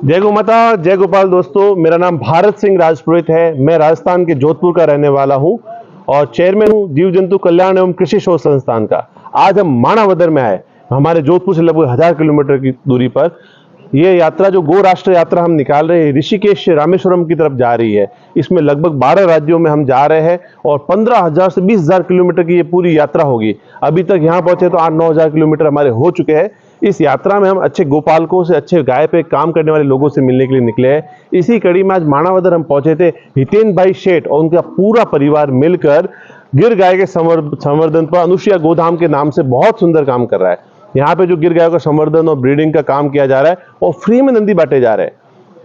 जय गौ माता, जय गोपाल। दोस्तों, मेरा नाम भारत सिंह राजपुरोहित है। मैं राजस्थान के जोधपुर का रहने वाला हूं और चेयरमैन हूं जीव जंतु कल्याण एवं कृषि शोध संस्थान का। आज हम माणावदर में आए, हमारे जोधपुर से लगभग 1000 किलोमीटर की दूरी पर। ये यात्रा जो गो राष्ट्र यात्रा हम निकाल रहे हैं, ऋषिकेश से रामेश्वरम की तरफ जा रही है। इसमें लगभग 12 राज्यों में हम जा रहे हैं और 15,000 से 20,000 किलोमीटर की ये पूरी यात्रा होगी। अभी तक यहाँ पहुंचे तो 8-9 हजार किलोमीटर हमारे हो चुके हैं। इस यात्रा में हम अच्छे गोपालकों से, अच्छे गाय पे काम करने वाले लोगों से मिलने के लिए निकले हैं। इसी कड़ी में आज माणावदर हम पहुंचे थे। हितेन भाई शेठ और उनका पूरा परिवार मिलकर गिर गाय के संवर्धन पर अनुसुईया गोधाम के नाम से बहुत सुंदर काम कर रहा है। यहाँ पे जो गिर गायों का संवर्धन और ब्रीडिंग का काम किया जा रहा है और फ्री में नंदी बांटे जा रहे हैं।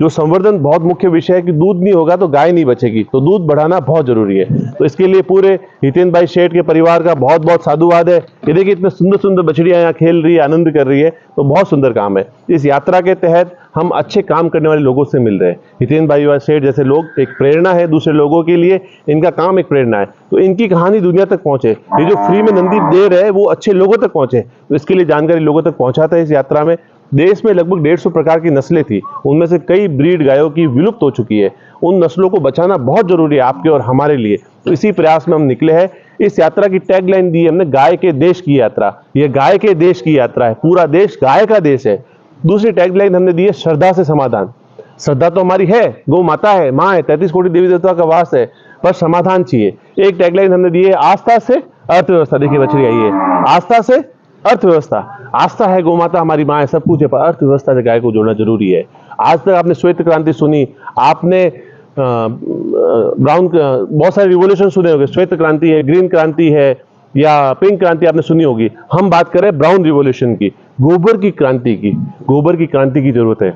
जो संवर्धन बहुत मुख्य विषय है कि दूध नहीं होगा तो गाय नहीं बचेगी, तो दूध बढ़ाना बहुत जरूरी है। तो इसके लिए पूरे हितेन भाई शेठ के परिवार का बहुत बहुत साधुवाद है। ये देखिए, इतने सुंदर सुंदर बछड़ियां यहाँ खेल रही है, आनंद कर रही है, तो बहुत सुंदर काम है। इस यात्रा के तहत हम अच्छे काम करने वाले लोगों से मिल रहे हैं। हितेन भाई शेठ जैसे लोग एक प्रेरणा है दूसरे लोगों के लिए, इनका काम एक प्रेरणा है। तो इनकी कहानी दुनिया तक पहुंचे, ये जो फ्री में नंदी दे रहे हैं वो अच्छे लोगों तक पहुंचे, तो इसके लिए जानकारी लोगों तक पहुंचाता है। इस यात्रा में देश में लगभग 150 प्रकार की नस्लें थी, उनमें से कई ब्रीड गायों की विलुप्त हो चुकी है। उन नस्लों को बचाना बहुत जरूरी है आपके और हमारे लिए। तो इसी प्रयास में हम निकले हैं। इस यात्रा की टैगलाइन दी है हमने, गाय के देश की यात्रा। यह गाय के देश की यात्रा है, पूरा देश गाय का देश है। दूसरी टैगलाइन हमने दी है, श्रद्धा से समाधान। श्रद्धा तो हमारी है, गौ माता है, माँ है, 33 कोटि देवी देवता का वास है, पर समाधान चाहिए। एक टैगलाइन हमने दी है, आस्था से अर्थव्यवस्था। देखिए बछड़ी आई है, आस्था से अर्थव्यवस्था। आस्था है, गौ माता हमारी माँ है, सब कुछ है, पर अर्थव्यवस्था से गाय को जोड़ना जरूरी है। आज तक आपने श्वेत क्रांति सुनी, आपने ब्राउन, बहुत सारे रिवोल्यूशन सुने होंगे। श्वेत क्रांति है, ग्रीन क्रांति है या पिंक क्रांति आपने सुनी होगी। हम बात करें ब्राउन रिवोल्यूशन की, गोबर की क्रांति की। गोबर की क्रांति की जरूरत है।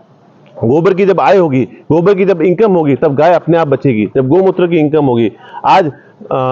गोबर की जब आय होगी, गोबर की जब इनकम होगी, तब गाय अपने आप बचेगी, जब गोमूत्र की इनकम होगी। आज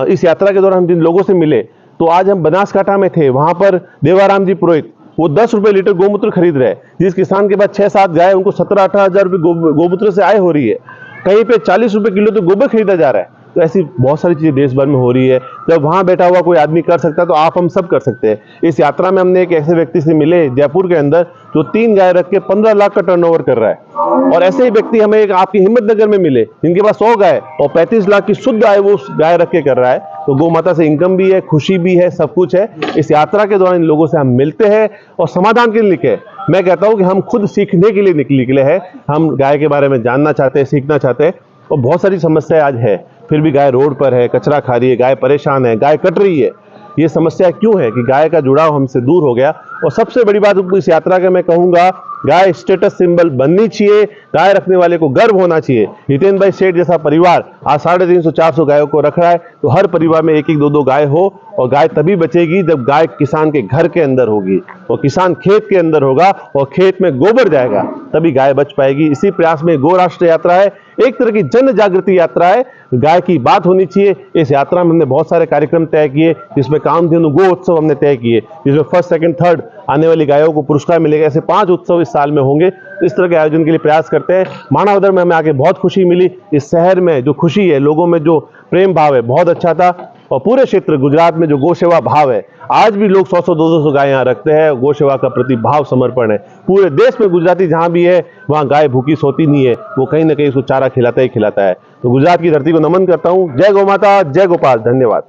इस यात्रा के दौरान हम जिन लोगों से मिले, तो आज हम बनासकांठा में थे, वहां पर देवाराम जी पुरोहित, वो 10 रुपए लीटर गोमूत्र खरीद रहे हैं। जिस किसान के पास 6-7 गाय, उनको 17-18 हजार रुपये गोमूत्र से आय हो रही है। कहीं पे 40 रुपए किलो तो गोबर खरीदा जा रहा है। तो ऐसी बहुत सारी चीजें देश भर में हो रही है। जब वहां बैठा हुआ कोई आदमी कर सकता है, तो आप हम सब कर सकते हैं। इस यात्रा में हमने एक ऐसे व्यक्ति से मिले जयपुर के अंदर, जो 3 गाय रख के 15 लाख का टर्नओवर कर रहा है। और ऐसे ही व्यक्ति हमें एक आपकी हिम्मतनगर में मिले, जिनके पास 100 गाय और 35 लाख की शुद्ध आय वो गाय रख के कर रहा है। तो गौ माता से इनकम भी है, खुशी भी है, सब कुछ है। इस यात्रा के दौरान इन लोगों से हम मिलते हैं और समाधान के लिए निकले। मैं कहता हूं कि हम खुद सीखने के लिए निकले हैं। हम गाय के बारे में जानना चाहते हैं, सीखना चाहते हैं। और बहुत सारी समस्याएं आज है, फिर भी गाय रोड पर है, कचरा खा रही है, गाय परेशान है, गाय कट रही है। ये समस्या क्यों है कि गाय का जुड़ाव हमसे दूर हो गया। और सबसे बड़ी बात इस यात्रा का मैं कहूंगा, गाय स्टेटस सिंबल बननी चाहिए, गाय रखने वाले को गर्व होना चाहिए। हितेन भाई शेठ जैसा परिवार आज 350-400 गायों को रख रहा है। तो हर परिवार में 1-1, 2-2 गाय हो, और गाय तभी बचेगी जब गाय किसान के घर के अंदर होगी, और किसान खेत के अंदर होगा और खेत में गोबर जाएगा, तभी गाय बच पाएगी। इसी प्रयास में गो राष्ट्र यात्रा है, एक तरह की जन जागृति यात्रा है। गाय की बात होनी चाहिए। इस यात्रा में हमने बहुत सारे कार्यक्रम तय किए, जिसमें कामधेनु गो उत्सव हमने तय किए, जिसमें 1st, 2nd, 3rd आने वाली गायों को पुरस्कार मिलेगा। ऐसे 5 उत्सव इस साल में होंगे। इस तरह के आयोजन के लिए प्रयास करते हैं। माणावदर में हमें आके बहुत खुशी मिली। इस शहर में जो खुशी है, लोगों में जो प्रेम भाव है, बहुत अच्छा था। और पूरे क्षेत्र गुजरात में जो गौ सेवा भाव है, आज भी लोग 100-100, 200 गाय यहाँ रखते हैं। गौ सेवा का प्रति भाव, समर्पण है। पूरे देश में गुजराती जहां भी है, वहां गाय भूखी सोती नहीं है, वो कहीं ना कहीं उसको चारा खिलाता ही खिलाता है। तो गुजरात की धरती को नमन करता हूं। जय गौ माता, जय गोपाल, धन्यवाद।